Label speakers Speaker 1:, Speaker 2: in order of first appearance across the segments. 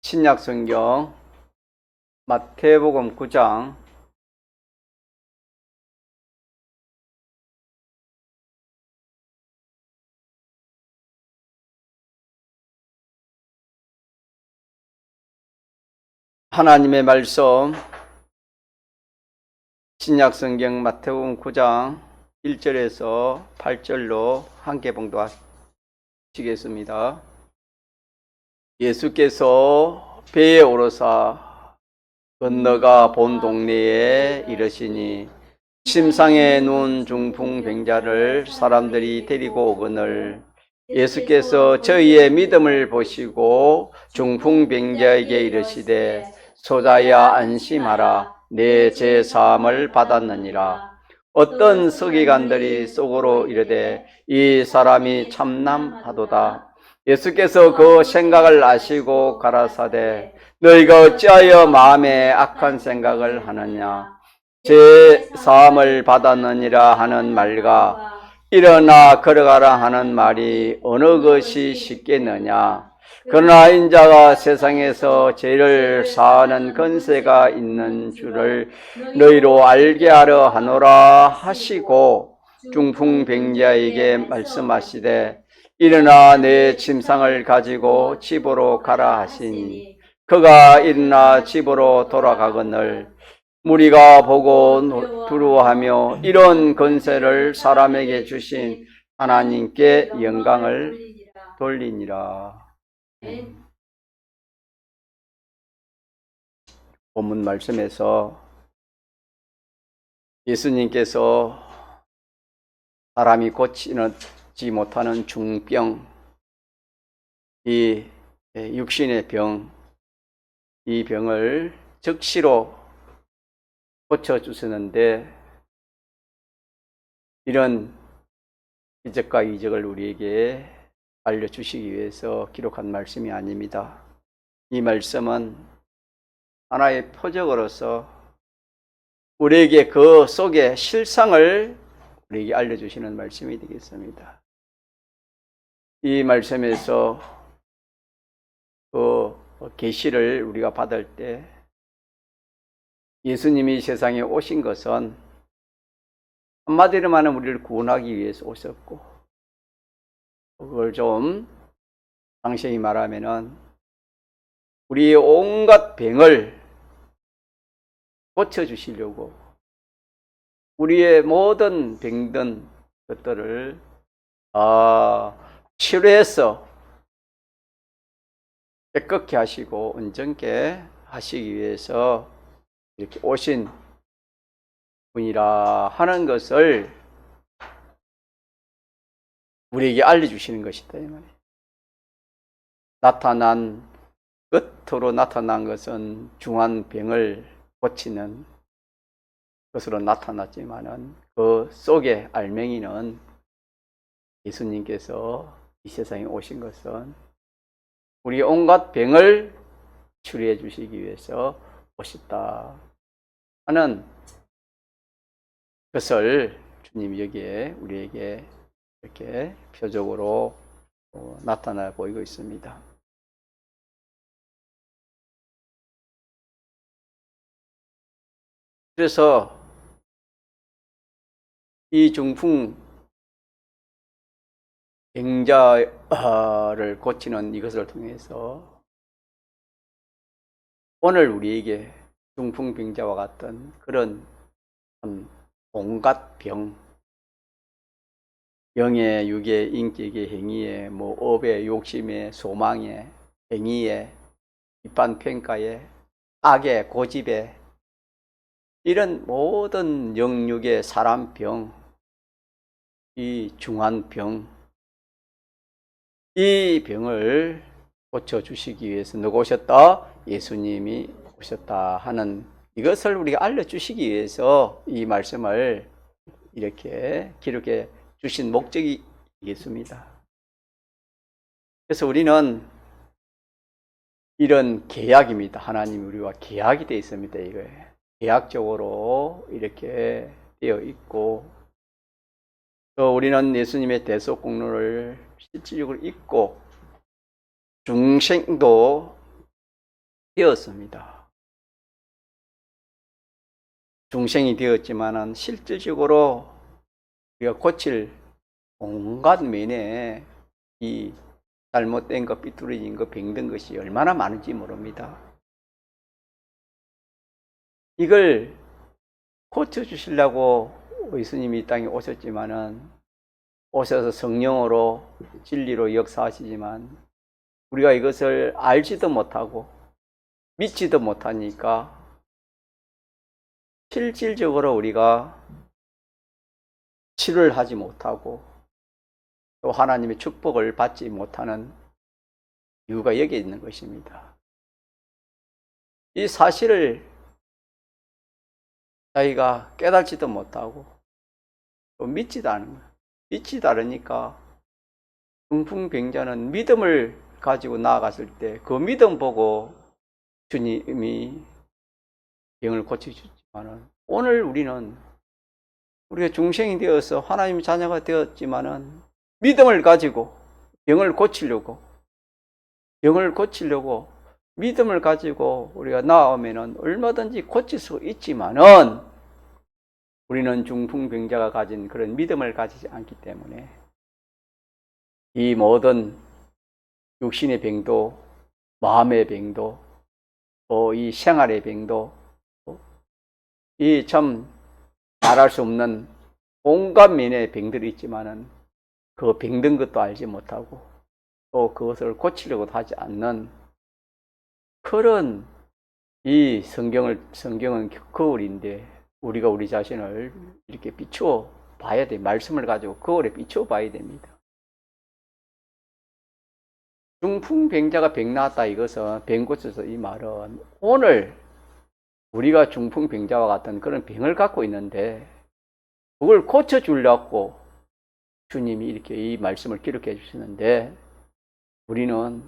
Speaker 1: 신약 성경 마태복음 9장 하나님의 말씀 신약 성경 마태복음 9장 1절에서 8절로 함께 봉독하시겠습니다. 예수께서 배에 오르사 건너가 본 동네에 이르시니 침상에 누운 중풍병자를 사람들이 데리고 오거늘 예수께서 저희의 믿음을 보시고 중풍병자에게 이르시되 소자야 안심하라 내 죄 사함을 받았느니라. 어떤 서기관들이 속으로 이르되 이 사람이 참남하도다. 예수께서 그 생각을 아시고 가라사대 너희가 어찌하여 마음에 악한 생각을 하느냐. 제 사함을 받았느니라 하는 말과 일어나 걸어가라 하는 말이 어느 것이 쉽겠느냐. 그러나 인자가 세상에서 죄를 사하는 권세가 있는 줄을 너희로 알게 하려 하노라 하시고 중풍병자에게 말씀하시되 일어나 내 침상을 가지고 집으로 가라 하시니 그가 일어나 집으로 돌아가거늘 무리가 보고 두려워하며 이런 권세를 사람에게 주신 하나님께 영광을 돌리니라. 본문 말씀에서 예수님께서 사람이 고치지 못하는 중병, 이 육신의 병, 이 병을 즉시로 고쳐주시는데 이런 이적과 이적을 우리에게 알려주시기 위해서 기록한 말씀이 아닙니다. 이 말씀은 하나의 표적으로서 우리에게 그 속의 실상을 우리에게 알려주시는 말씀이 되겠습니다. 이 말씀에서 그 계시를 우리가 받을 때 예수님이 세상에 오신 것은 한마디로 말하면 우리를 구원하기 위해서 오셨고, 그걸 좀 상세히 말하면은 우리의 온갖 병을 고쳐주시려고 우리의 모든 병든 것들을 치료해서 깨끗게 하시고 온전케 하시기 위해서 이렇게 오신 분이라 하는 것을 우리에게 알려주시는 것이다. 겉으로 나타난 것은 중한 병을 고치는 것으로 나타났지만은 그 속의 알맹이는 예수님께서 이 세상에 오신 것은 우리 온갖 병을 치료해 주시기 위해서 오셨다 하는 것을 주님이 여기에 우리에게 이렇게 표적으로 나타나 보이고 있습니다. 그래서 이 중풍 병자를 고치는 이것을 통해서 오늘 우리에게 중풍병자와 같은 그런 온갖 병, 영의, 육의, 인격의, 행위의, 업의, 욕심의, 소망의, 행위의, 비판평가의, 악의, 고집의 이런 모든 영육의 사람병, 이 중한 병, 이 병을 고쳐주시기 위해서 누가 오셨다? 예수님이 오셨다 하는 이것을 우리가 알려주시기 위해서 이 말씀을 이렇게 기록해 주신 목적이겠습니다. 그래서 우리는 이런 계약입니다. 하나님이 우리와 계약이 되어 있습니다. 이거예요. 계약적으로 이렇게 되어 있고 또 우리는 예수님의 대속공로를 실질적으로 잊고 중생도 되었습니다. 중생이 되었지만은 실질적으로 우리가 고칠 온갖 면에 이 잘못된 것, 삐뚤어진 것, 병든 것이 얼마나 많은지 모릅니다. 이걸 고쳐주시려고 예수님이 이 땅에 오셨지만은, 오셔서 성령으로 진리로 역사하시지만 우리가 이것을 알지도 못하고 믿지도 못하니까 실질적으로 우리가 치료를 하지 못하고 또 하나님의 축복을 받지 못하는 이유가 여기에 있는 것입니다. 이 사실을 자기가 깨닫지도 못하고 또 믿지도 않은 거예요. 믿지도 않으니까 중풍병자는 믿음을 가지고 나아갔을 때 그 믿음 보고 주님이 병을 고쳐주셨지만은, 오늘 우리가 중생이 되어서 하나님의 자녀가 되었지만은 믿음을 가지고 병을 고치려고 믿음을 가지고 우리가 나아오면은 얼마든지 고칠 수 있지만은, 우리는 중풍병자가 가진 그런 믿음을 가지지 않기 때문에 이 모든 육신의 병도, 마음의 병도, 또 이 생활의 병도, 이 참 말할 수 없는 온갖 면의 병들이 있지만은 그 병든 것도 알지 못하고 또 그것을 고치려고도 하지 않는 그런 이 성경은 거울인데, 우리가 우리 자신을 이렇게 비추어 봐야 돼. 말씀을 가지고 거울에 비추어 봐야 됩니다. 중풍병자가 병 나았다, 이것은 병 고쳐서, 이 말은 오늘 우리가 중풍병자와 같은 그런 병을 갖고 있는데 그걸 고쳐주려고 주님이 이렇게 이 말씀을 기록해 주시는데, 우리는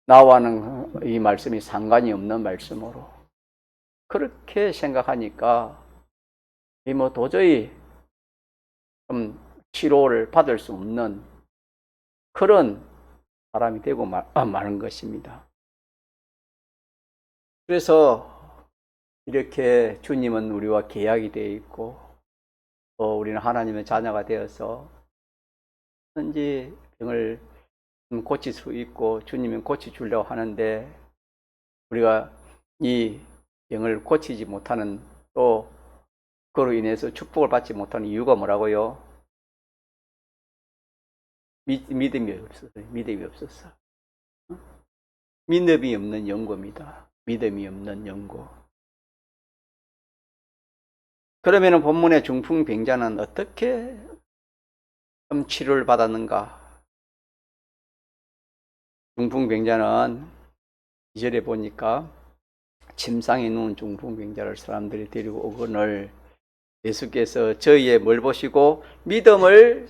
Speaker 1: 나와는 이 말씀이 상관이 없는 말씀으로 그렇게 생각하니까 도저히 좀 치료를 받을 수 없는 그런 사람이 되고 마는 것입니다. 그래서 이렇게 주님은 우리와 계약이 되어 있고 또 우리는 하나님의 자녀가 되어서 언제 병을 고칠 수 있고 주님은 고쳐주려고 하는데, 우리가 이 병을 고치지 못하는, 또 그로 인해서 축복을 받지 못하는 이유가 뭐라고요? 믿음이 없었어요. 믿음이 없었어. 믿음이 없는 연고입니다. 믿음이 없는 연고. 그러면 본문의 중풍병자는 어떻게 치료를 받았는가? 중풍병자는 2절에 보니까 침상에 누운 중풍병자를 사람들이 데리고 오거늘 예수께서 저희의 뭘 보시고 믿음을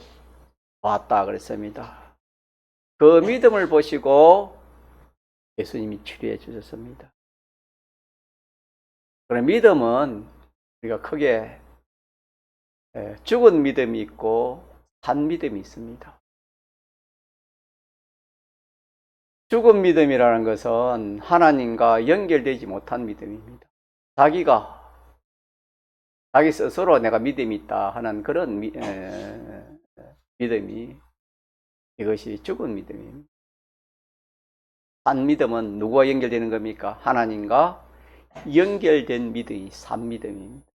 Speaker 1: 보았다 그랬습니다. 그 믿음을 보시고 예수님이 치료해 주셨습니다. 그런 믿음은 우리가 크게 죽은 믿음이 있고 산 믿음이 있습니다. 죽은 믿음이라는 것은 하나님과 연결되지 못한 믿음입니다. 자기 스스로 내가 믿음이 있다 하는 그런 믿음이, 이것이 죽은 믿음입니다. 산 믿음은 누구와 연결되는 겁니까? 하나님과 연결된 믿음이 산 믿음입니다.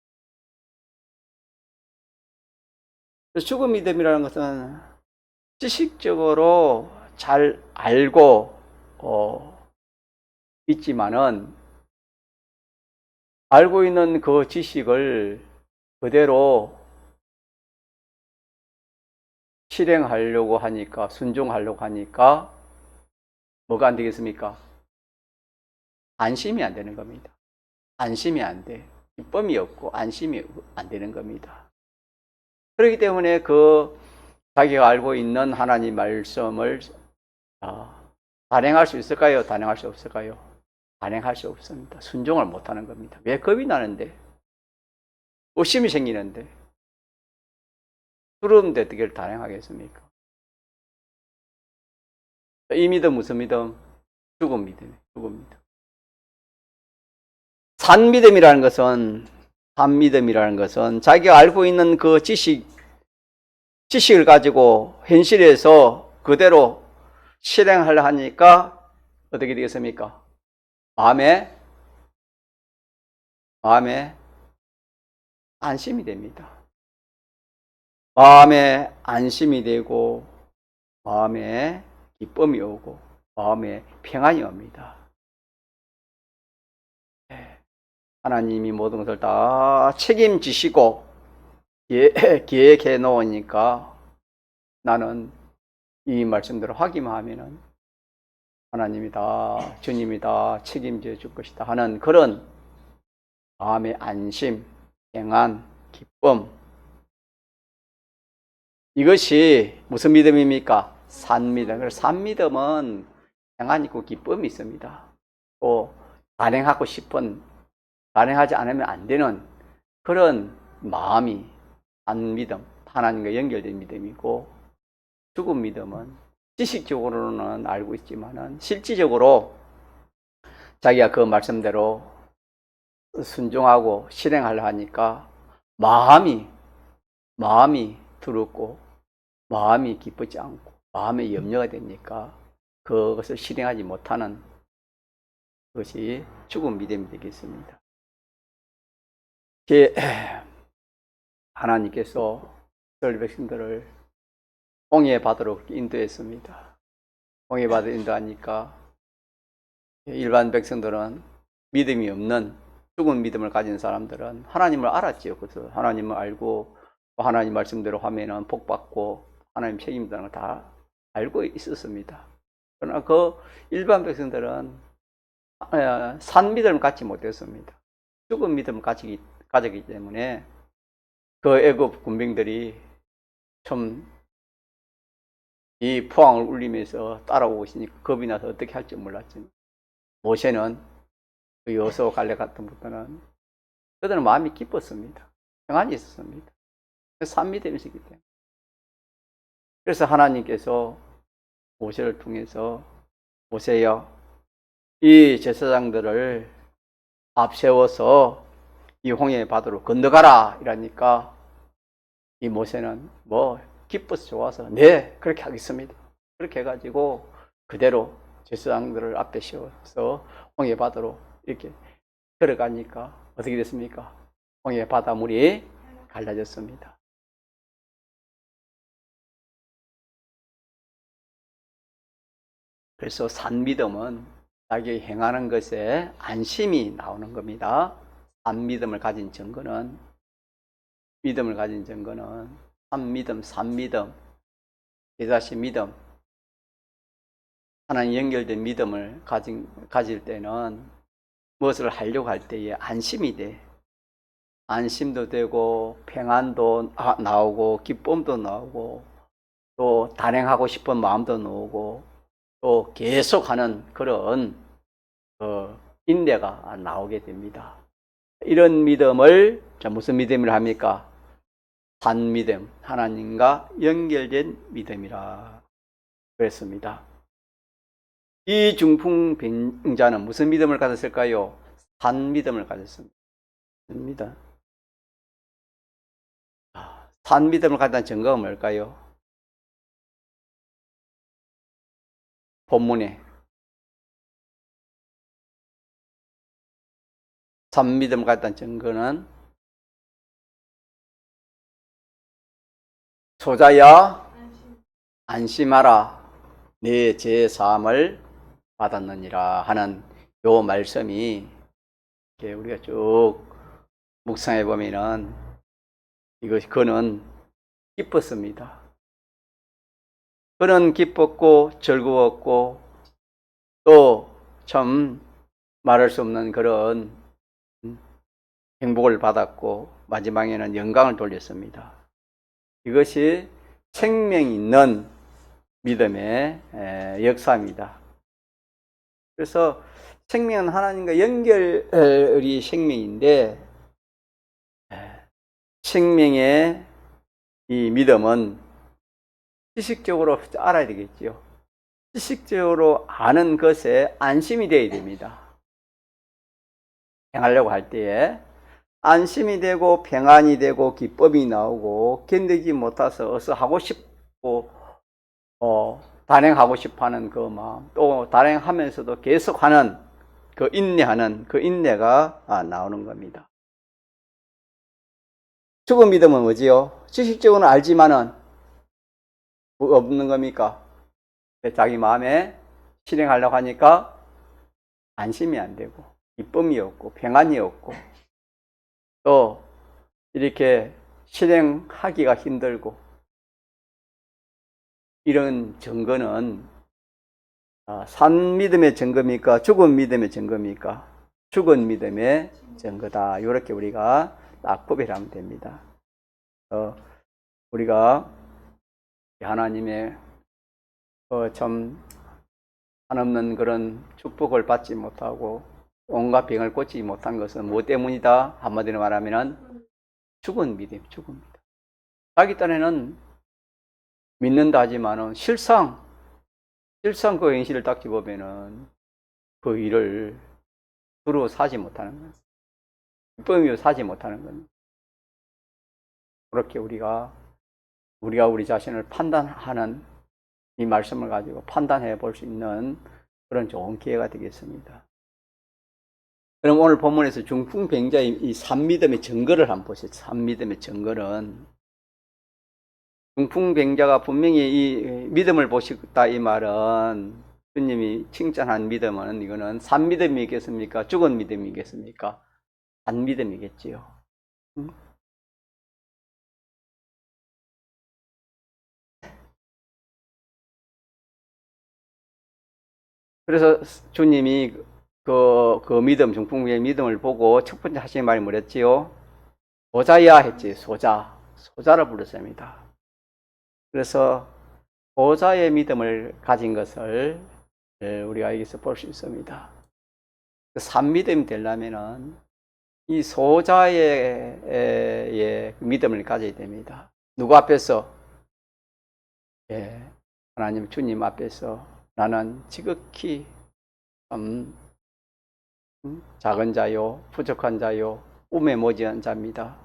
Speaker 1: 죽은 믿음이라는 것은 지식적으로 잘 알고 있지만은 알고 있는 그 지식을 그대로 실행하려고 하니까, 순종하려고 하니까 뭐가 안 되겠습니까? 안심이 안 되는 겁니다. 안심이 안 돼. 기쁨이 없고 안심이 안 되는 겁니다. 그렇기 때문에 자기가 알고 있는 하나님 말씀을 단행할 수 있을까요? 단행할 수 없을까요? 단행할 수 없습니다. 순종을 못하는 겁니다. 왜? 겁이 나는데, 의심이 생기는데, 두려운데 어떻게 단행하겠습니까? 이 믿음 무슨 믿음? 죽은 믿음이에요. 죽은 믿음. 산믿음이라는 것은 자기가 알고 있는 그 지식을 가지고 현실에서 그대로 실행하려 하니까 어떻게 되겠습니까? 마음에 안심이 됩니다. 마음에 안심이 되고 마음에 기쁨이 오고 마음에 평안이 옵니다. 하나님이 모든 것을 다 책임지시고 계획해 놓으니까 나는 이 말씀대로 하기만 하면은 하나님이 다, 주님이 다 책임져 줄 것이다 하는 그런 마음의 안심, 평안, 기쁨, 이것이 무슨 믿음입니까? 산믿음. 그래서 산믿음은 평안 있고 기쁨이 있습니다. 또 단행하지 않으면 안 되는 그런 마음이 산믿음, 하나님과 연결된 믿음이고, 죽은 믿음은 지식적으로는 알고 있지만은 실질적으로 자기가 그 말씀대로 순종하고 실행하려 하니까 마음이 두렵고 마음이 기쁘지 않고 마음에 염려가 되니까 그것을 실행하지 못하는 것이 죽은 믿음이 되겠습니다. 하나님께서 이스라엘 백성들을 홍해 바다로 인도했습니다. 홍해 바다로 인도하니까 일반 백성들은 믿음이 없는 죽은 믿음을 가진 사람들은 하나님을 알았지요. 그래서 하나님을 알고 하나님 말씀대로 하면은 복받고 하나님 책임다는 걸 다 알고 있었습니다. 그러나 그 일반 백성들은 산 믿음을 갖지 못했습니다. 죽은 믿음을 가졌기 때문에 그 애굽 군병들이 참 이 포항을 울리면서 따라오고 있으니까 겁이 나서 어떻게 할 줄 몰랐지. 모세는 그 여호수아 갈렙 같은 분들은 그들은 마음이 기뻤습니다. 평안이 있었습니다. 산 믿음이 있었기 때문에. 그래서 하나님께서 모세를 통해서 모세여 이 제사장들을 앞세워서 이 홍해 바다로 건너가라 이러니까 이 모세는 기뻐서 좋아서 네 그렇게 하겠습니다. 그렇게 해가지고 그대로 제사장들을 앞에 세워서 홍해 바다로 이렇게 걸어가니까 어떻게 됐습니까? 홍해 바닷물이 갈라졌습니다. 그래서 산믿음은 자기 행하는 것에 안심이 나오는 겁니다. 산믿음을 가진 증거는 산믿음, 제자식 믿음, 하나님 연결된 믿음을 가질 때는 무엇을 하려고 할 때에 안심이 돼. 안심도 되고 평안도 나오고 기쁨도 나오고 또 단행하고 싶은 마음도 나오고 또 계속하는 그런 인내가 나오게 됩니다. 이런 믿음을 무슨 믿음이라 합니까? 산믿음, 하나님과 연결된 믿음이라 그랬습니다. 이 중풍병자는 무슨 믿음을 가졌을까요? 산믿음을 가졌습니다. 산믿음을 가진 증거가 뭘까요? 본문에 산믿음을 가진 증거는 소자야 안심하라 내 죄사함을 받았느니라 하는 요 말씀이 우리가 쭉 묵상해 보면은 그는 기뻤습니다. 그는 기뻤고 즐거웠고 또 참 말할 수 없는 그런 행복을 받았고 마지막에는 영광을 돌렸습니다. 이것이 생명 있는 믿음의 역사입니다. 그래서 생명은 하나님과 연결이 생명인데 생명의 이 믿음은 지식적으로 알아야 되겠죠. 지식적으로 아는 것에 안심이 되어야 됩니다. 행하려고 할 때에 안심이 되고 평안이 되고 기쁨이 나오고 견디지 못해서 어서 하고 싶고 단행하고 싶어하는 그 마음, 또 단행하면서도 계속하는 그 인내하는 그 인내가 나오는 겁니다. 죽은 믿음은 뭐지요? 지식적으로는 알지만은 뭐 없는 겁니까? 자기 마음에 실행하려고 하니까 안심이 안 되고 기쁨이 없고 평안이 없고 또 이렇게 실행하기가 힘들고 이런 증거는 산 믿음의 증거입니까? 죽은 믿음의 증거입니까? 죽은 믿음의 증거다. 이렇게 우리가 딱 구별하면 됩니다. 우리가 하나님의 참 한없는 그런 축복을 받지 못하고 온갖 병을 고치지 못한 것은 무엇 때문이다? 한마디로 말하면 죽은 믿음, 죽은 믿음. 자기 딴에는 믿는다 하지만은 실상 그 현실을 딱 집어보면은 그 일을 두루 사지 못하는 것, 기쁨이요 사지 못하는 겁니다. 그렇게 우리가 우리 자신을 판단하는 이 말씀을 가지고 판단해 볼 수 있는 그런 좋은 기회가 되겠습니다. 그럼 오늘 본문에서 중풍병자의 이 산믿음의 증거를 한번 보시죠. 산믿음의 증거는 중풍병자가 분명히 이 믿음을 보시다 이 말은 주님이 칭찬한 믿음은 이거는 산믿음이겠습니까? 죽은 믿음이겠습니까? 산믿음이겠지요. 그래서 주님이 그 믿음, 중풍병의 믿음을 보고 첫 번째 하신 말이 뭐랬지요? 소자야 했지. 소자를 부르습니다. 그래서 소자의 믿음을 가진 것을 우리가 여기서 볼 수 있습니다. 산믿음이 되려면은 이 소자의 믿음을 가져야 됩니다. 누구 앞에서? 하나님 주님 앞에서 나는 지극히 작은 자요, 부족한 자요, 꿈에 모지한 자입니다.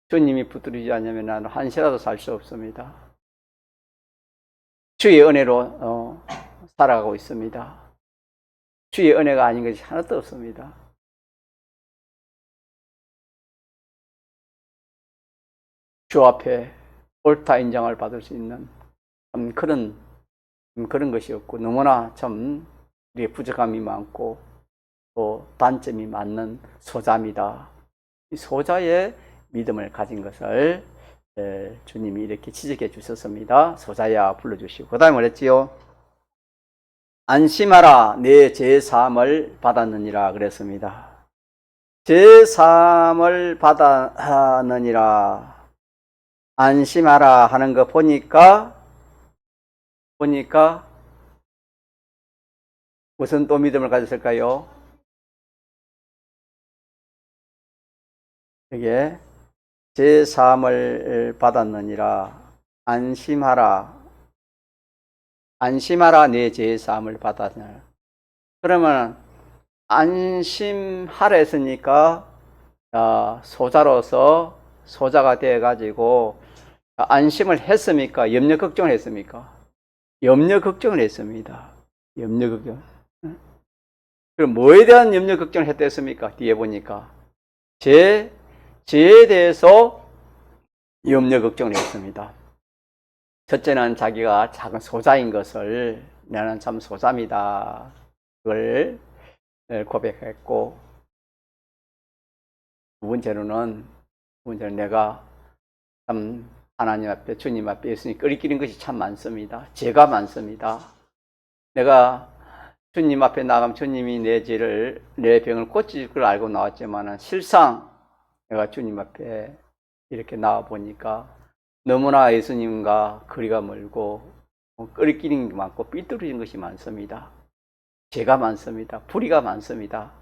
Speaker 1: 주님이 붙들리지 않으면 나는 한시라도 살 수 없습니다. 주의 은혜로 살아가고 있습니다. 주의 은혜가 아닌 것이 하나도 없습니다. 주 앞에 옳다 인정을 받을 수 있는 그런 것이었고 너무나 참 우리의 부족함이 많고 또 단점이 많는 소자입니다. 이 소자의 믿음을 가진 것을 주님이 이렇게 지적해 주셨습니다. 소자야 불러주시고 그 다음에 뭐랬지요? 안심하라 내 제사함을 받았느니라 그랬습니다. 제사함을 받았느니라 안심하라 하는 거 보니까 무슨 또 믿음을 가졌을까요? 이게 제사함을 받았느니라 안심하라 내 제사함을 받았느니라. 그러면 안심하라 했으니까 소자로서 소자가 되어가지고 안심을 했습니까? 염려 걱정을 했습니까? 염려 걱정을 했습니다. 염려 걱정. 그럼 뭐에 대한 염려 걱정을 했다 했습니까? 뒤에 보니까 죄에 대해서 염려 걱정을 했습니다. 첫째는 자기가 작은 소자인 것을 나는 참 소자입니다. 그걸 고백했고 두 번째로는 내가 참 하나님 앞에 주님 앞에 예수님 끓이끼는 것이 참 많습니다. 죄가 많습니다. 내가 주님 앞에 나가면 주님이 내 죄를 내 병을 고칠 걸 알고 나왔지만 실상 내가 주님 앞에 이렇게 나와 보니까 너무나 예수님과 거리가 멀고 끓이끼는 게 많고 삐뚤어진 것이 많습니다. 죄가 많습니다. 불의가 많습니다.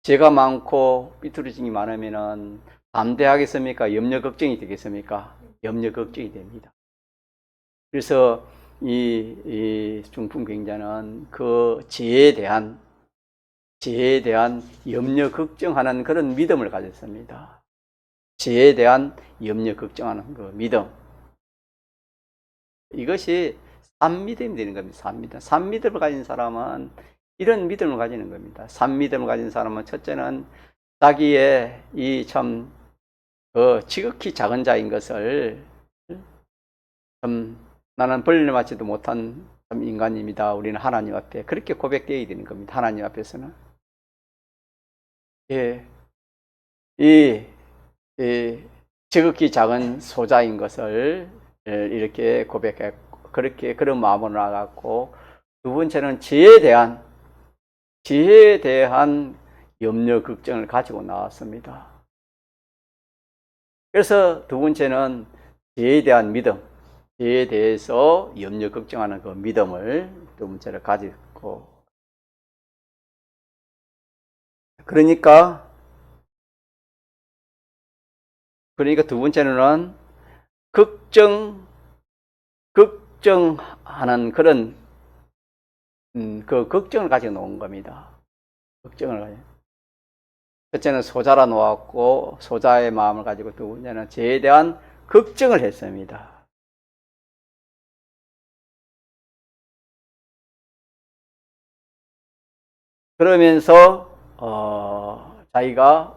Speaker 1: 죄가 많고 삐뚤어진 게 많으면은 담대하겠습니까? 염려 걱정이 되겠습니까? 염려 걱정이 됩니다. 그래서 이 중풍병자는 그 죄에 대한 죄에 대한 염려, 걱정하는 그런 믿음을 가졌습니다. 죄에 대한 염려, 걱정하는 그 믿음. 이것이 산믿음이 되는 겁니다. 산믿음. 산믿음을 가진 사람은 이런 믿음을 가지는 겁니다. 산믿음을 가진 사람은 첫째는 자기의 이 참 지극히 작은 자인 것을 참 나는 벌레맞지도 못한 인간입니다. 우리는 하나님 앞에 그렇게 고백되어야 되는 겁니다. 하나님 앞에서는. 예, 이 지극히 작은 소자인 것을 이렇게 고백했고, 그렇게 그런 마음으로 나갔고, 두 번째는 지혜에 대한 염려, 걱정을 가지고 나왔습니다. 그래서 두 번째는 지혜에 대한 믿음, 지혜에 대해서 염려, 걱정하는 그 믿음을 두 번째로 가지고, 그러니까 두 번째는 걱정하는 그런 그 걱정을 가지고 놓은 겁니다. 걱정을 가지고. 첫째는 소자라 놓았고 소자의 마음을 가지고 두 번째는 죄에 대한 걱정을 했습니다. 그러면서 자기가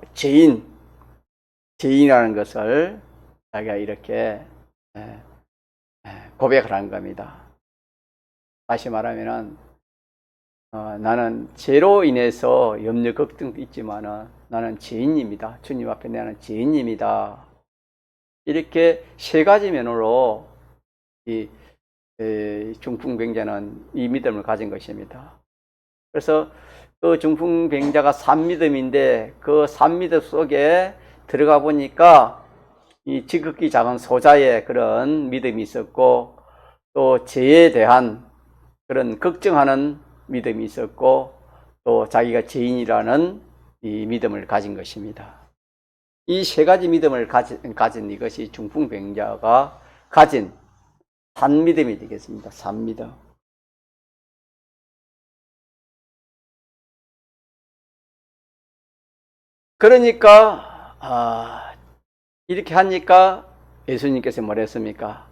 Speaker 1: 죄인이라는 것을 자기가 이렇게 고백을 한 겁니다. 다시 말하면은 나는 죄로 인해서 염려 걱정도 있지만은 나는 죄인입니다. 주님 앞에 나는 죄인입니다. 이렇게 세 가지 면으로 이 중풍병자는 이 믿음을 가진 것입니다. 그래서 그 중풍병자가 산믿음인데 그 산믿음 속에 들어가 보니까 이 지극히 작은 소자의 그런 믿음이 있었고 또 죄에 대한 그런 걱정하는 믿음이 있었고 또 자기가 죄인이라는 이 믿음을 가진 것입니다. 이 세 가지 믿음을 가진 이것이 중풍병자가 가진 산믿음이 되겠습니다. 산믿음. 그러니까 이렇게 하니까 예수님께서 뭐랬습니까?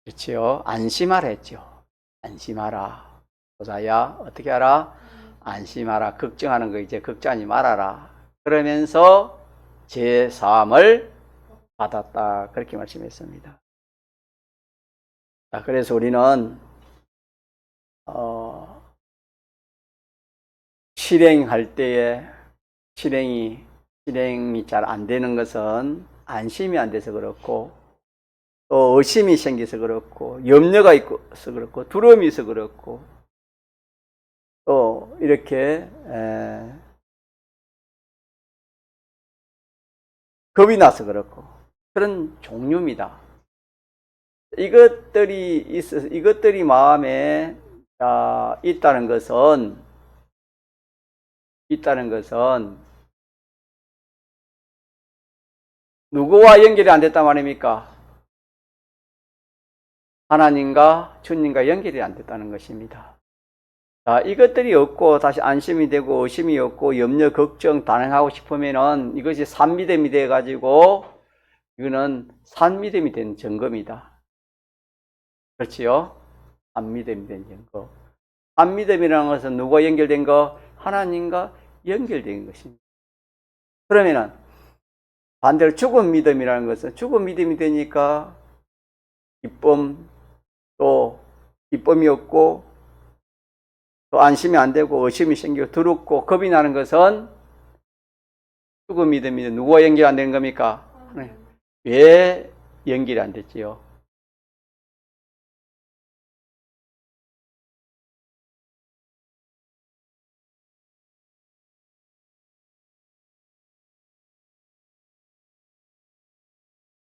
Speaker 1: 그렇지요. 안심하라 했죠. 안심하라. 보자야 어떻게 하라? 안심하라. 걱정하는 거 이제 걱정하지 말아라. 그러면서 제 사함을 받았다. 그렇게 말씀했습니다. 자, 그래서 우리는 실행할 때에 실행이 잘 안 되는 것은 안심이 안 돼서 그렇고 또 의심이 생겨서 그렇고 염려가 있어서 그렇고 두려움이 있어서 그렇고 또 이렇게 겁이 나서 그렇고 그런 종류입니다. 이것들이 마음에 있다는 것은 누구와 연결이 안 됐단 말입니까? 하나님과 주님과 연결이 안 됐다는 것입니다. 자, 이것들이 없고 다시 안심이 되고 의심이 없고 염려, 걱정, 단행하고 싶으면은 이것이 산믿음이 돼가지고 이거는 산믿음이 된 증거입니다. 그렇지요? 산믿음이 된 증거. 산믿음이라는 것은 누구와 연결된 거? 하나님과 연결된 것입니다. 그러면은 반대로 죽은 믿음이라는 것은 죽은 믿음이 되니까 기쁨이 없고 또 안심이 안 되고 의심이 생기고 두렵고 겁이 나는 것은 죽은 믿음이 누구와 연결 안 되는 겁니까? 왜 연결이 안 됐지요?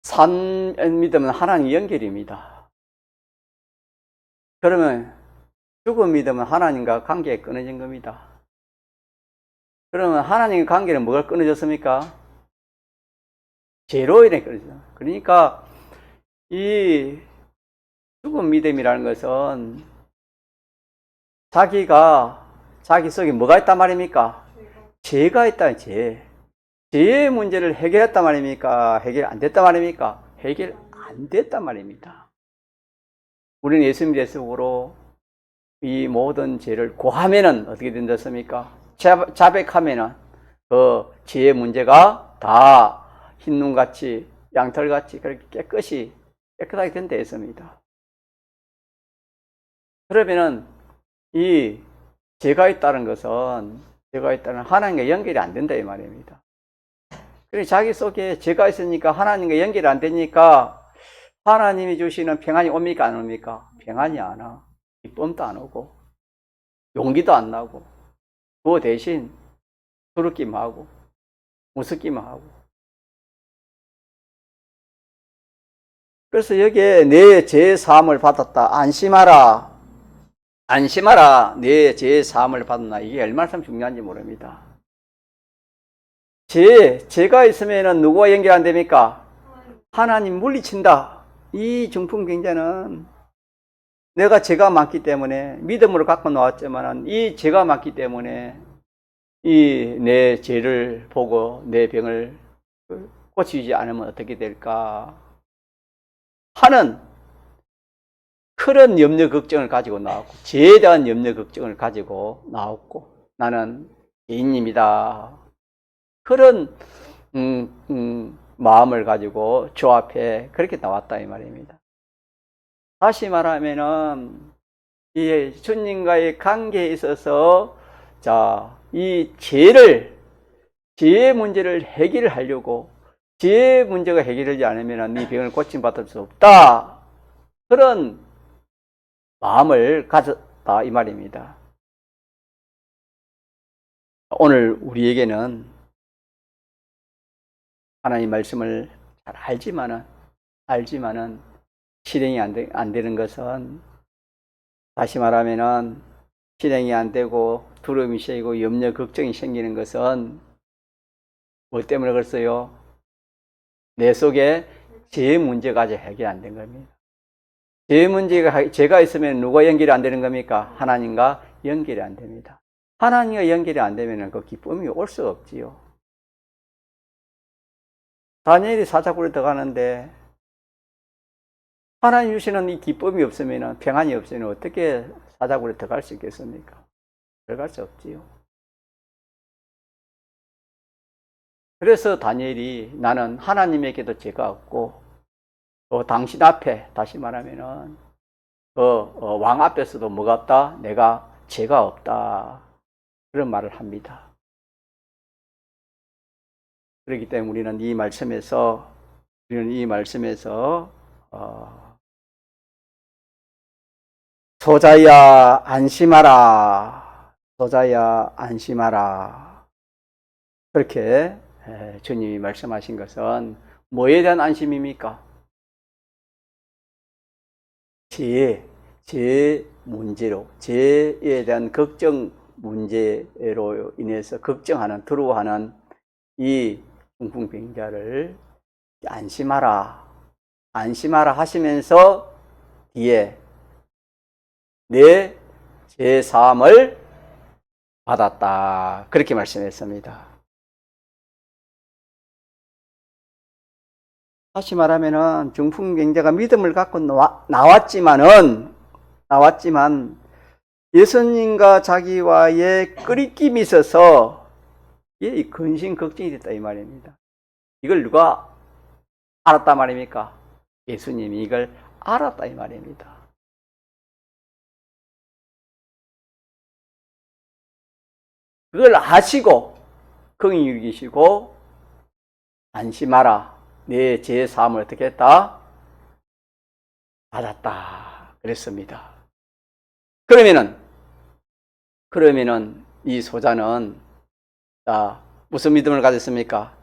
Speaker 1: 산 믿음은 하나님 연결입니다. 그러면 죽은 믿음은 하나님과 관계가 끊어진 겁니다. 그러면 하나님과 관계는 뭐가 끊어졌습니까? 죄로 인해 끊어졌어요. 그러니까 이 죽은 믿음이라는 것은 자기가 자기 속에 뭐가 있단 말입니까? 죄가 있다, 죄. 죄의 문제를 해결했단 말입니까? 해결 안 됐단 말입니까? 해결 안 됐단 말입니다. 우리는 예수님 예수로 이 모든 죄를 고하면은 어떻게 된다습니까? 자백하면은 그 죄의 문제가 다 흰눈같이 양털같이 그렇게 깨끗하게 된다 했습니다. 그러면은 이 죄가 있다는 것은 하나님과 연결이 안 된다 이 말입니다. 그래서 자기 속에 죄가 있으니까 하나님과 연결이 안 되니까 하나님이 주시는 평안이 옵니까 안 옵니까? 평안이 안 와. 기쁨도 안 오고 용기도 안 나고 그 대신 두렵기만 하고 무섭기만 하고. 그래서 여기에 내 죄 사함을 받았다. 안심하라. 안심하라. 내 죄 사함을 받았나. 이게 얼마나 참 중요한지 모릅니다. 죄가 있으면 누구와 연결 안 됩니까? 하나님 물리친다. 이 중풍병자는 내가 죄가 많기 때문에 믿음으로 갖고 나왔지만 이 죄가 많기 때문에 이 내 죄를 보고 내 병을 고치지 않으면 어떻게 될까 하는 그런 염려 걱정을 가지고 나왔고 죄에 대한 염려 걱정을 가지고 나왔고 나는 죄인입니다. 그런 마음을 가지고 주 앞에 그렇게 나왔다 이 말입니다. 다시 말하면은 이 주님과의 관계에 있어서 이 죄의 문제를 해결하려고 죄의 문제가 해결되지 않으면 네 병을 고침받을 수 없다. 그런 마음을 가졌다 이 말입니다. 오늘 우리에게는 하나님 말씀을 잘 알지만은 실행이 안 되는 것은 다시 말하면은 실행이 안 되고 두려움이 생기고 염려 걱정이 생기는 것은 뭐 때문에 그랬어요? 내 속에 죄 문제가 아직 해결 안 된 겁니다. 죄가 있으면 누가 연결이 안 되는 겁니까? 하나님과 연결이 안 됩니다. 하나님과 연결이 안 되면 그 기쁨이 올 수가 없지요. 다니엘이 사자굴에 들어가는데 하나님 주시는 이 기쁨이 없으면 평안이 없으면 어떻게 사자굴에 들어갈 수 있겠습니까? 들어갈 수 없지요. 그래서 다니엘이 나는 하나님에게도 죄가 없고 또 당신 앞에 다시 말하면은 왕 앞에서도 뭐가 없다? 내가 죄가 없다. 그런 말을 합니다. 그렇기 때문에 우리는 이 말씀에서 소자야 안심하라. 소자야 안심하라. 그렇게 주님이 말씀하신 것은 뭐에 대한 안심입니까? 죄 문제로, 죄에 대한 걱정 문제로 인해서 걱정하는, 두려워하는 이 중풍병자를 안심하라 하시면서 뒤에 내 죄 사함을 받았다. 그렇게 말씀했습니다. 다시 말하면은 중풍병자가 믿음을 갖고 나왔지만 예수님과 자기와의 끓이김이 있어서 이 근심 걱정이 됐다 이 말입니다. 이걸 누가 알았단 말입니까? 예수님이 이걸 알았다 이 말입니다. 그걸 아시고 긍휼히 여기시고 안심하라. 내 죄 사함을 어떻게 했다? 받았다. 그랬습니다. 그러면은 이 소자는 무슨 믿음을 가졌습니까?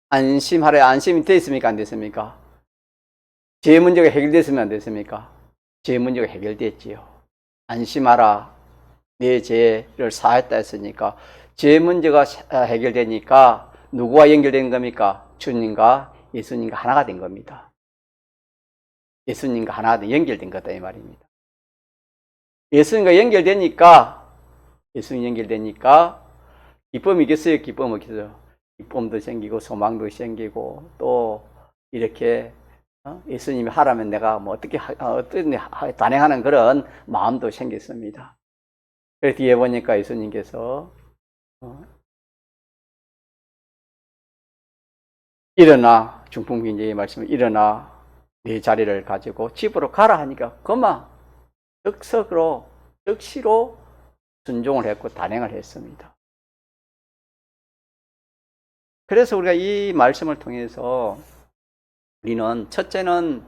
Speaker 1: 안심하라. 안심이 됐습니까? 안 됐습니까? 죄 문제가 해결됐으면 안 됐습니까? 죄 문제가 해결됐지요. 안심하라. 내 죄를 사했다 했으니까 죄 문제가 해결되니까 누구와 연결된 겁니까? 주님과 예수님과 하나가 된 겁니다. 예수님과 하나가 연결된 거다 이 말입니다. 예수님과 연결되니까 예수님 연결되니까 기쁨이겠어요? 기쁨 없겠어요? 기쁨도 생기고 소망도 생기고 또 이렇게 예수님이 하라면 내가 뭐 어떻게 단행하는 그런 마음도 생겼습니다. 그래서 뒤에 보니까 예수님께서 일어나, 중풍병자의 말씀을 일어나 네 자리를 가지고 집으로 가라 하니까 그만 즉시로 순종을 했고 단행을 했습니다. 그래서 우리가 이 말씀을 통해서 우리는 첫째는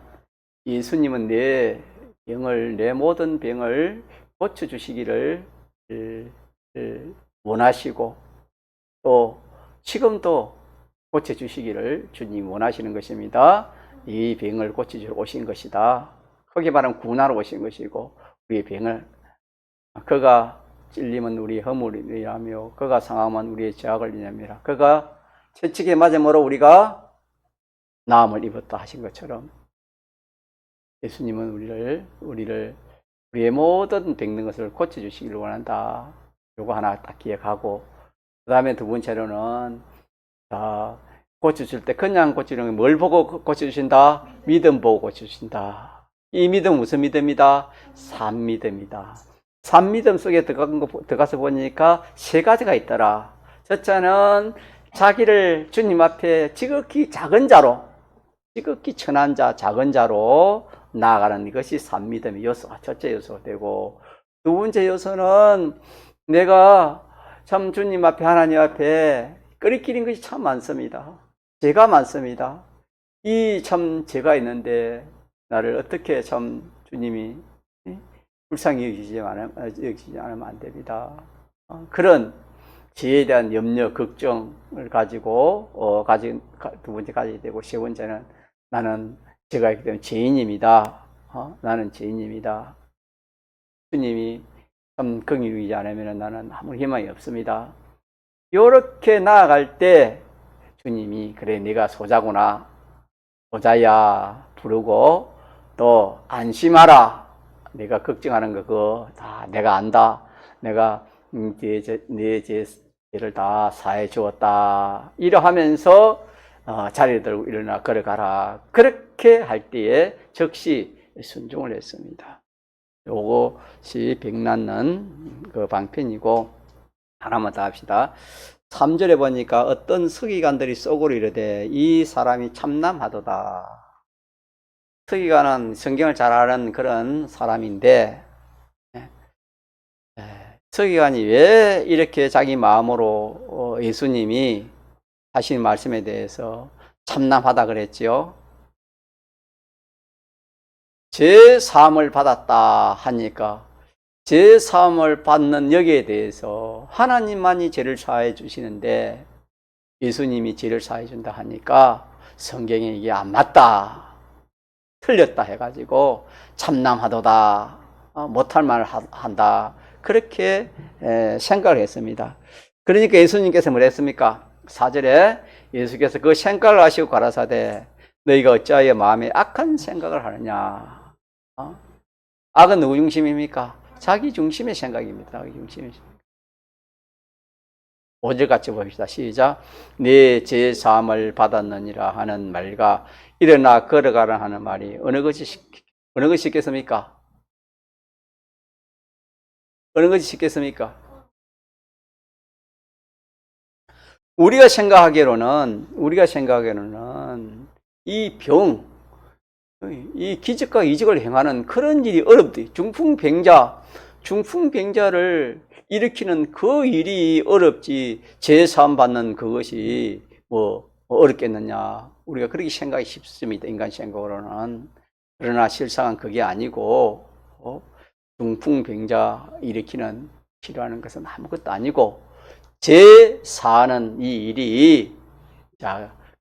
Speaker 1: 예수님은 내 모든 병을 고쳐주시기를 원하시고 또 지금도 고쳐주시기를 주님이 원하시는 것입니다. 이 병을 고쳐주러 오신 것이다. 크게 말하면 구원하러 오신 것이고 우리의 병을 그가 찔림은 우리의 허물이라며 그가 상함은 우리의 죄악을 인함이라. 그가 채찍에 맞음으로 우리가 나음을 입었다 하신 것처럼 예수님은 우리의 모든 병든 것을 고쳐주시기를 원한다. 요거 하나 딱 기억하고 그 다음에 두 번째로는 고쳐줄 때 그냥 고치는 뭘 보고 고쳐주신다? 믿음 보고 고쳐주신다. 이 믿음 무슨 믿음이다? 산믿음이다. 산믿음 속에 들어가서 보니까 세 가지가 있더라. 첫째는 자기를 주님 앞에 지극히 작은 자로 지극히 천한 자, 작은 자로 나아가는 것이 산믿음의 요소가 첫째 요소가 되고 두 번째 요소는 내가 참 주님 앞에 하나님 앞에 끓이끼린 것이 참 많습니다. 죄가 많습니다. 이 참 죄가 있는데 나를 어떻게 참 주님이 불쌍히 여기지 않으면 안 됩니다. 그런 죄에 대한 염려, 걱정을 가지고 두 번째 가지게 되고 세 번째는 나는 죄가 있기 때문에 죄인입니다. 나는 죄인입니다. 주님이 참 긍휼히 여기지 않으면 나는 아무 희망이 없습니다. 이렇게 나아갈 때 주님이 그래 네가 소자구나 소자야 부르고 또 안심하라 내가 걱정하는 거 그거 다 내가 안다 내가 네 죄를 다 사해 주었다 이러하면서 자리에 들고 일어나 걸어가라 그렇게 할 때에 즉시 순종을 했습니다. 요것이 병낫는 그 방편이고 하나만 더 합시다. 3절에 보니까 어떤 서기관들이 속으로 이르되 이 사람이 참남하도다. 서기관은 성경을 잘 아는 그런 사람인데 서기관이 왜 이렇게 자기 마음으로 예수님이 하신 말씀에 대해서 참남하다 그랬지요? 죄 사함을 받았다 하니까 죄 사함을 받는 여기에 대해서 하나님만이 죄를 사해 주시는데 예수님이 죄를 사해 준다 하니까 성경에 이게 안 맞다 틀렸다 해가지고 참남하도다 못할 말을 한다 그렇게 생각을 했습니다. 그러니까 예수님께서 뭐랬습니까? 4절에 예수께서 그 생각을 하시고 가라사대 너희가 어찌하여 마음에 악한 생각을 하느냐. 악은 누구 중심입니까? 자기 중심의 생각입니다. 자기 중심의 생각. 5절 같이 봅시다. 시작. 네 죄 사함을 받았느니라 하는 말과 일어나 걸어가라 하는 말이 어느 것이 쉽겠습니까? 어느 것이 쉽겠습니까? 우리가 생각하기로는 이 기적과 이적을 행하는 그런 일이 어렵대. 중풍병자를 일으키는 그 일이 어렵지 죄 사함 받는 그것이 뭐 어렵겠느냐. 우리가 그렇게 생각이 쉽습니다. 인간 생각으로는. 그러나 실상은 그게 아니고 중풍병자 일으키는 치료하는 것은 아무것도 아니고 죄 사하는 이 일이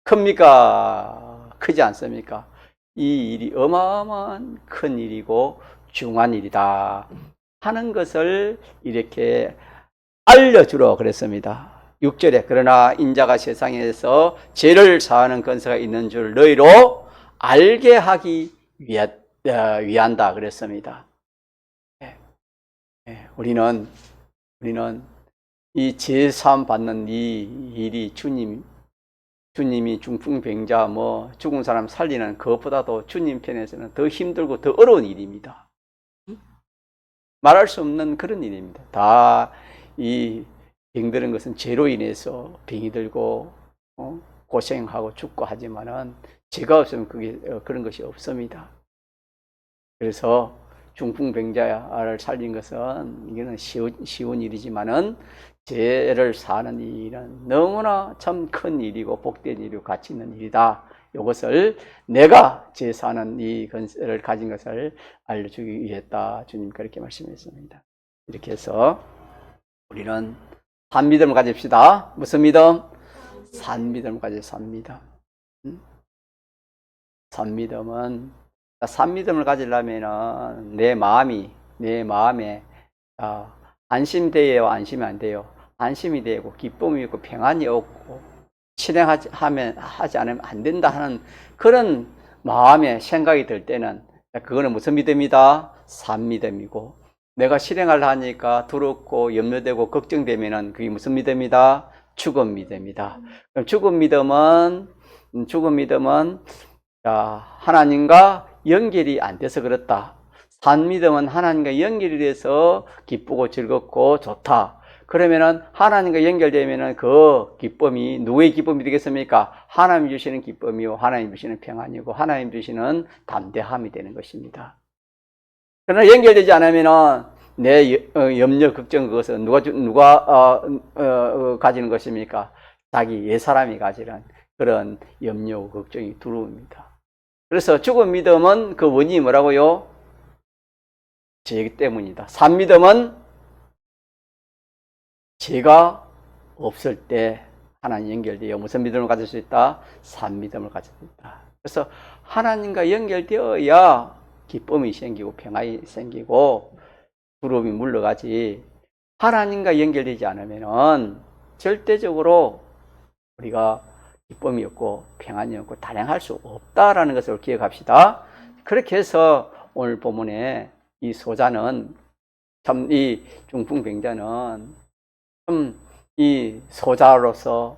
Speaker 1: 큽니까? 크지 않습니까? 이 일이 어마어마한 큰 일이고 중요한 일이다 하는 것을 이렇게 알려주러 그랬습니다. 6절에 그러나 인자가 세상에서 죄를 사하는 권세가 있는 줄 너희로 알게 하기 위한다 그랬습니다. 우리는 우리는 이 제사함 받는 이 일이 주님이 중풍병자 죽은 사람 살리는 그것보다도 주님 편에서는 더 힘들고 더 어려운 일입니다. 말할 수 없는 그런 일입니다. 다 이 병드는 것은 죄로 인해서 병이 들고 고생하고 죽고 하지만은 죄가 없으면 그런 것이 없습니다. 그래서 중풍병자를 살린 것은 이거는 쉬운 일이지만은 죄를 사는 일은 너무나 참 큰 일이고 복된 일이고 가치 있는 일이다. 이것을 내가 죄 사는 이 건설을 가진 것을 알려주기 위했다. 주님 그렇게 말씀했습니다. 이렇게 해서 우리는 산 믿음을 가집시다. 무슨 믿음? 산 믿음을 가져 산 믿음. 산 믿음은 산 믿음을 가지려면은 내 마음에 안심돼요, 안심이 안 돼요. 안심이 되고 기쁨이 있고 평안이 없고 실행하지 않으면 안 된다 하는 그런 마음의 생각이 들 때는 그거는 무슨 믿음이다? 산 믿음이고, 내가 실행하려 하니까 두렵고 염려되고 걱정되면은 그게 무슨 믿음이다? 죽은 믿음이다. 그럼 죽은 믿음은 하나님과 연결이 안 돼서 그렇다. 산 믿음은 하나님과 연결이 돼서 기쁘고 즐겁고 좋다. 그러면은 하나님과 연결되면은 그 기쁨이 누구의 기쁨이 되겠습니까? 하나님 주시는 기쁨이요, 하나님 주시는 평안이고, 하나님 주시는 담대함이 되는 것입니다. 그러나 연결되지 않으면은 내 염려, 걱정, 그것은 누가 가지는 것입니까? 자기 옛사람이 가지는 그런 염려, 걱정이 두려움입니다. 그래서 죽은 믿음은 그 원인이 뭐라고요? 죄 때문이다. 산 믿음은 죄가 없을 때 하나님 연결되어 무슨 믿음을 가질 수 있다? 산 믿음을 가질 수 있다. 그래서 하나님과 연결되어야 기쁨이 생기고 평안이 생기고 두려움이 물러가지, 하나님과 연결되지 않으면 절대적으로 우리가 기쁨이 없고 평안이 없고 단행할 수 없다라는 것을 기억합시다. 그렇게 해서 오늘 본문에 이 소자는 참, 이 중풍병자는 참 이 소자로서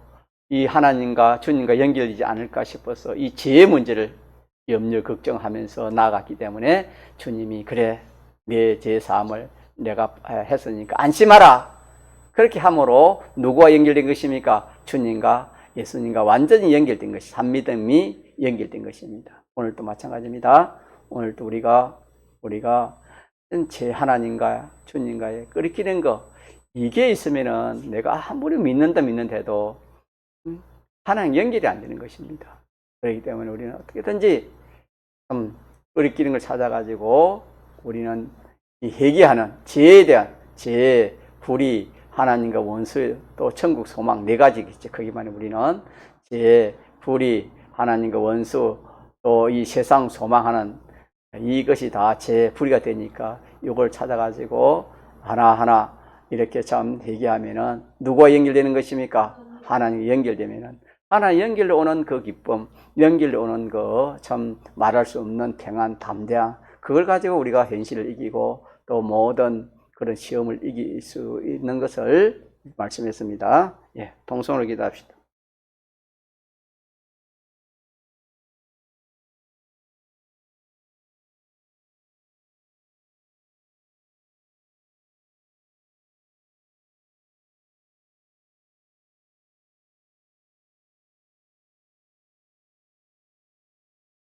Speaker 1: 이 하나님과 주님과 연결되지 않을까 싶어서 이 죄의 문제를 염려 걱정하면서 나아갔기 때문에 주님이 그래 내 죄 사함을 내가 했으니까 안심하라. 그렇게 함으로 누구와 연결된 것입니까? 주님과 예수님과 완전히 연결된 것이, 산 믿음이 연결된 것입니다. 오늘도 마찬가지입니다. 오늘도 우리가 제 하나님과 주님과의 끓이키는 거, 이게 있으면은 내가 아무리 믿는데도 하나님 연결이 안 되는 것입니다. 그렇기 때문에 우리는 어떻게든지 좀 끓이키는 걸 찾아가지고 우리는 이 회개하는 죄에 대한 죄, 불의, 하나님과 원수, 또 천국 소망 네 가지겠죠. 거기만 우리는 죄, 불의, 하나님과 원수, 또 이 세상 소망하는 이것이 다 죄, 불의가 되니까 이걸 찾아가지고 하나하나 이렇게 참 회개하면은 누구와 연결되는 것입니까? 하나님과 연결되면은 하나님 연결로 오는 그 기쁨, 연결로 오는 그 참 말할 수 없는 평안, 담대함, 그걸 가지고 우리가 현실을 이기고 또 모든 그런 시험을 이길 수 있는 것을 말씀했습니다. 예, 통성으로 기도합시다.